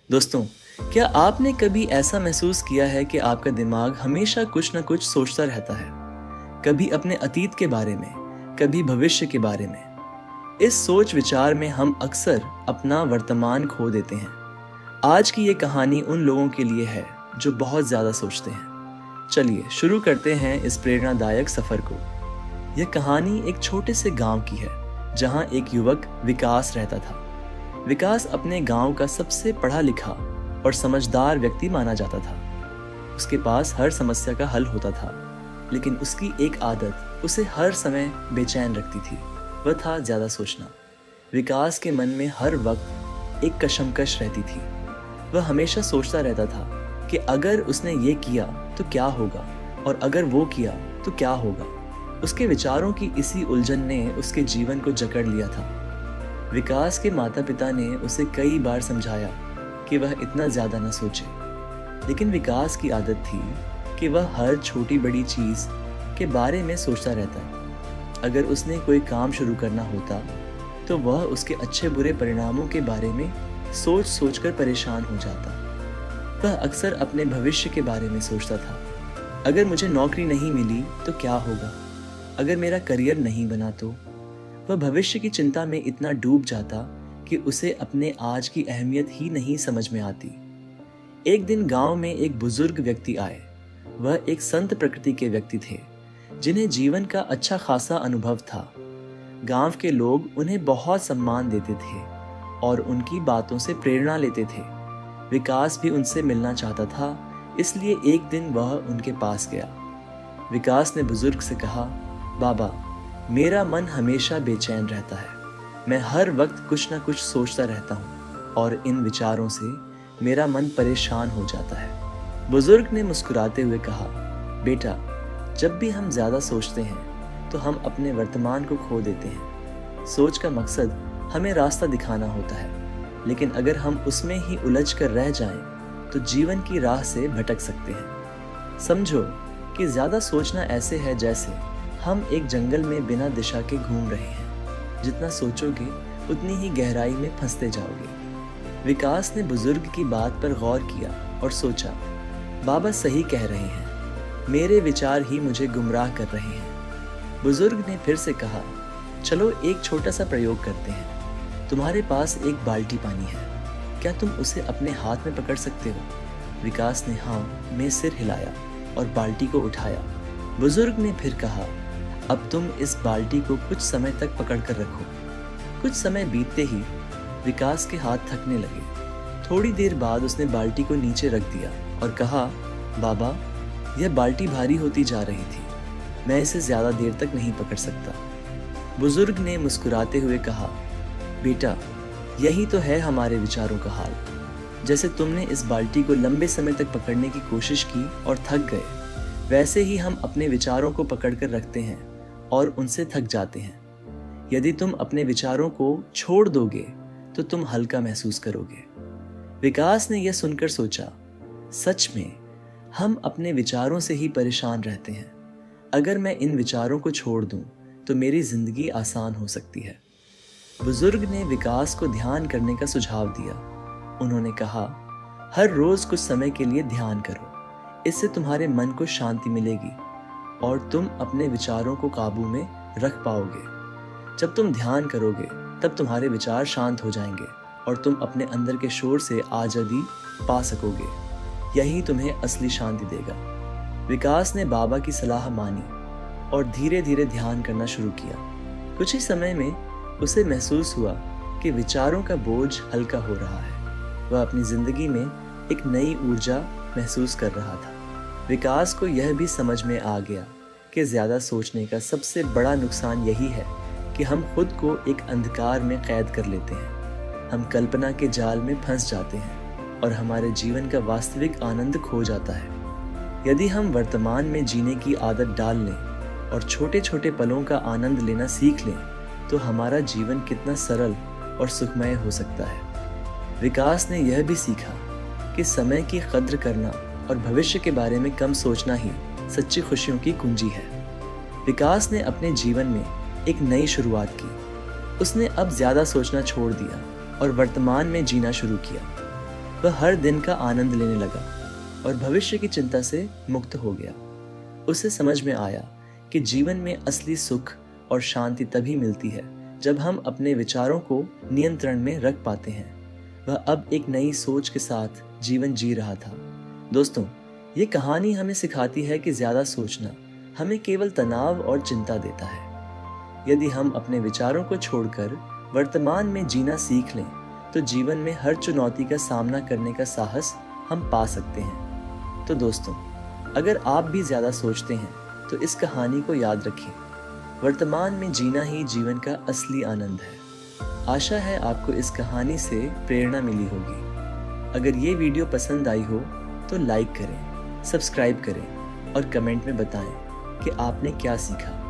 दोस्तों, क्या आपने कभी ऐसा महसूस किया है कि आपका दिमाग हमेशा कुछ न कुछ सोचता रहता है? कभी अपने अतीत के बारे में, कभी भविष्य के बारे में। इस सोच विचार में हम अक्सर अपना वर्तमान खो देते हैं। आज की ये कहानी उन लोगों के लिए है जो बहुत ज़्यादा सोचते हैं। चलिए शुरू करते हैं इस प्रेरणादायक सफ़र को। यह कहानी एक छोटे से गांव की है, जहां एक युवक विकास रहता था। विकास अपने गांव का सबसे पढ़ा लिखा और समझदार व्यक्ति माना जाता था। उसके पास हर समस्या का हल होता था, लेकिन उसकी एक आदत उसे हर समय बेचैन रखती थी। वह था ज़्यादा सोचना। विकास के मन में हर वक्त एक कशमकश रहती थी। वह हमेशा सोचता रहता था कि अगर उसने ये किया तो क्या होगा, और अगर वो किया तो क्या होगा। उसके विचारों की इसी उलझन ने उसके जीवन को जकड़ लिया था। विकास के माता पिता ने उसे कई बार समझाया कि वह इतना ज़्यादा न सोचे, लेकिन विकास की आदत थी कि वह हर छोटी बड़ी चीज़ के बारे में सोचता रहता। अगर उसने कोई काम शुरू करना होता तो वह उसके अच्छे बुरे परिणामों के बारे में सोच सोचकर परेशान हो जाता। वह अक्सर अपने भविष्य के बारे में सोचता था। अगर मुझे नौकरी नहीं मिली तो क्या होगा, अगर मेरा करियर नहीं बना तो। वह भविष्य की चिंता में इतना डूब जाता कि उसे अपने आज की अहमियत ही नहीं समझ में आती। एक दिन गांव में एक बुजुर्ग व्यक्ति आए। वह एक संत प्रकृति के व्यक्ति थे, जिन्हें जीवन का अच्छा खासा अनुभव था। गांव के लोग उन्हें बहुत सम्मान देते थे और उनकी बातों से प्रेरणा लेते थे। विकास भी उनसे मिलना चाहता था, इसलिए एक दिन वह उनके पास गया। विकास ने बुजुर्ग से कहा, बाबा, मेरा मन हमेशा बेचैन रहता है। मैं हर वक्त कुछ ना कुछ सोचता रहता हूँ और इन विचारों से मेरा मन परेशान हो जाता है। बुजुर्ग ने मुस्कुराते हुए कहा, बेटा, जब भी हम ज़्यादा सोचते हैं तो हम अपने वर्तमान को खो देते हैं। सोच का मकसद हमें रास्ता दिखाना होता है, लेकिन अगर हम उसमें ही उलझ कर रह जाएं तो जीवन की राह से भटक सकते हैं। समझो कि ज़्यादा सोचना ऐसे है जैसे हम एक जंगल में बिना दिशा के घूम रहे हैं। जितना सोचोगे उतनी ही गहराई में फंसते जाओगे। विकास ने बुजुर्ग की बात पर गौर किया और सोचा, बाबा सही कह रहे हैं, मेरे विचार ही मुझे गुमराह कर रहे हैं। बुजुर्ग ने फिर से कहा, चलो एक छोटा सा प्रयोग करते हैं। तुम्हारे पास एक बाल्टी पानी है, क्या तुम उसे अपने हाथ में पकड़ सकते हो? विकास ने हाँ में सिर हिलाया और बाल्टी को उठाया। बुजुर्ग ने फिर कहा, अब तुम इस बाल्टी को कुछ समय तक पकड़ कर रखो। कुछ समय बीतते ही विकास के हाथ थकने लगे। थोड़ी देर बाद उसने बाल्टी को नीचे रख दिया और कहा, बाबा, यह बाल्टी भारी होती जा रही थी, मैं इसे ज़्यादा देर तक नहीं पकड़ सकता। बुजुर्ग ने मुस्कुराते हुए कहा, बेटा, यही तो है हमारे विचारों का हाल। जैसे तुमने इस बाल्टी को लंबे समय तक पकड़ने की कोशिश की और थक गए, वैसे ही हम अपने विचारों को पकड़कर रखते हैं और उनसे थक जाते हैं। यदि तुम अपने विचारों को छोड़ दोगे तो तुम हल्का महसूस करोगे। विकास ने यह सुनकर सोचा, सच में हम अपने विचारों से ही परेशान रहते हैं। अगर मैं इन विचारों को छोड़ दूं तो मेरी जिंदगी आसान हो सकती है। बुजुर्ग ने विकास को ध्यान करने का सुझाव दिया। उन्होंने कहा, हर रोज कुछ समय के लिए ध्यान करो, इससे तुम्हारे मन को शांति मिलेगी और तुम अपने विचारों को काबू में रख पाओगे। जब तुम ध्यान करोगे तब तुम्हारे विचार शांत हो जाएंगे और तुम अपने अंदर के शोर से आज़ादी पा सकोगे। यही तुम्हें असली शांति देगा। विकास ने बाबा की सलाह मानी और धीरे धीरे ध्यान करना शुरू किया। कुछ ही समय में उसे महसूस हुआ कि विचारों का बोझ हल्का हो रहा है। वह अपनी जिंदगी में एक नई ऊर्जा महसूस कर रहा था। विकास को यह भी समझ में आ गया कि ज़्यादा सोचने का सबसे बड़ा नुकसान यही है कि हम खुद को एक अंधकार में कैद कर लेते हैं। हम कल्पना के जाल में फंस जाते हैं और हमारे जीवन का वास्तविक आनंद खो जाता है। यदि हम वर्तमान में जीने की आदत डाल लें और छोटे छोटे पलों का आनंद लेना सीख लें तो हमारा जीवन कितना सरल और सुखमय हो सकता है। विकास ने यह भी सीखा कि समय की कद्र करना और भविष्य के बारे में कम सोचना ही सच्ची खुशियों की कुंजी है। विकास ने अपने जीवन में एक नई शुरुआत की। उसने अब ज़्यादा सोचना छोड़ दिया और वर्तमान में जीना शुरू किया। वह हर दिन का आनंद लेने लगा और भविष्य की चिंता से मुक्त हो गया। उसे समझ में आया कि जीवन में असली सुख और शांति तभी मिलती है जब हम अपने विचारों को नियंत्रण में रख पाते हैं। वह अब एक नई सोच के साथ जीवन जी रहा था। दोस्तों, ये कहानी हमें सिखाती है कि ज्यादा सोचना हमें केवल तनाव और चिंता देता है। यदि हम अपने विचारों को छोड़कर वर्तमान में जीना सीख लें तो जीवन में हर चुनौती का सामना करने का साहस हम पा सकते हैं। तो दोस्तों, अगर आप भी ज्यादा सोचते हैं तो इस कहानी को याद रखें। वर्तमान में जीना ही जीवन का असली आनंद है। आशा है आपको इस कहानी से प्रेरणा मिली होगी। अगर ये वीडियो पसंद आई हो तो लाइक करें, सब्सक्राइब करें और कमेंट में बताएं कि आपने क्या सीखा।